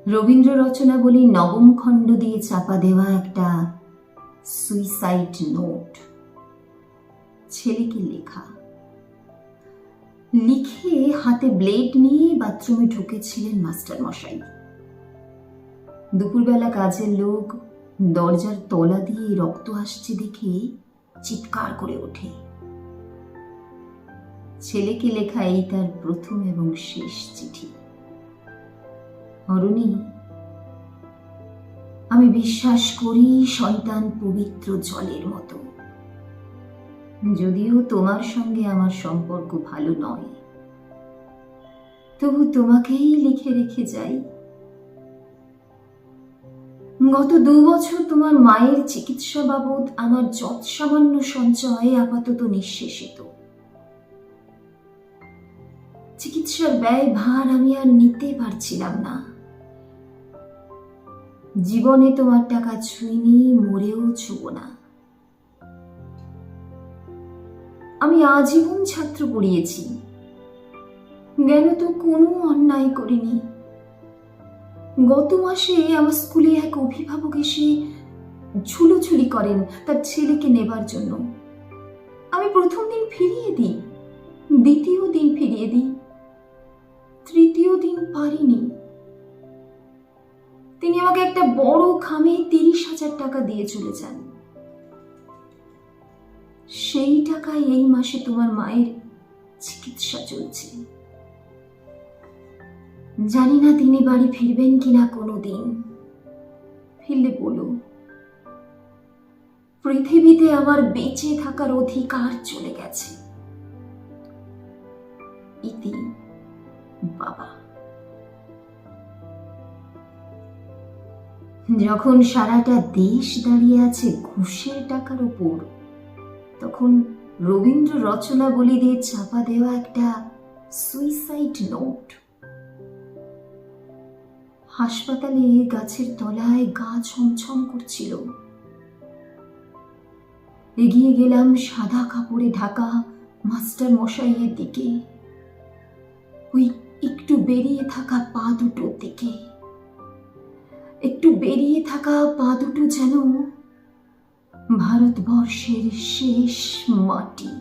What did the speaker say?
রবীন্দ্র রচনাবলী নবম খণ্ড দিয়ে চাপা দেওয়া একটা সুইসাইড নোট, ছেলেকে লেখা। লিখে হাতে ব্লেড নিয়ে বাথরুমে ঢুকেছিলেন মাস্টার মশাই। দুপুরবেলা কাজের লোক দরজার তলা দিয়ে রক্ত আসছে দেখে চিৎকার করে ওঠে। ছেলেকে লেখা এই তার প্রথম এবং শেষ চিঠি। অরুণী, আমি বিশ্বাস করি সন্তান পবিত্র জলের মতো। যদিও তোমার সঙ্গে আমার সম্পর্ক ভালো নয়, তবু তোমাকেই লিখে রেখে যাই। গত 2 বছর তোমার মায়ের চিকিৎসা বাবদ আমার যৎসামান্য সঞ্চয় আপাতত নিঃশেষিত। চিকিৎসার ব্যয় ভার আমি আর নিতে পারছিলাম না। জীবনে তোমার টাকা ছুঁইনি, মরেও ছুঁব না। আমি আজীবন ছাত্র পড়িয়েছি, জ্ঞান তো কোনো অন্যায় করিনি। গত মাসে আমার স্কুলে এক অভিভাবক এসে ঝুলোঝুলি করেন তার ছেলেকে নেবার জন্য। আমি প্রথম দিন ফিরিয়ে দিই, দ্বিতীয় দিন ফিরিয়ে দিই, তৃতীয় দিন পারিনি। তিনি আমাকে একটা বড় খামে 30,000 টাকা দিয়ে চলে যান। সেই টাকায় এই মাসে তোমার মায়ের চিকিৎসা চলছে। জানি না তিনি বাড়ি ফিরবেন কিনা কোনোদিন। ফিরলে বলো, পৃথিবীতে আমার বেঁচে থাকার অধিকার চলে গেছে। ইতি, বাবা। যখন সারাটা দেশ দাঁড়িয়ে আছে ঘুষের টাকার উপর, তখন রবীন্দ্র রচনাবলী দিয়ে চাপা দেওয়া একটা সুইসাইড নোট। হাসপাতালে গাছের তলায় গা ছমছম করছিল। এগিয়ে গেলাম সাদা কাপড়ে ঢাকা মাস্টার মশাইয়ের দিকে, ওই একটু বেরিয়ে থাকা পা দুটোর দিকে। একটু বেরিয়ে থাকা পা দুটো যেন ভারতবর্ষের শেষ মাটি।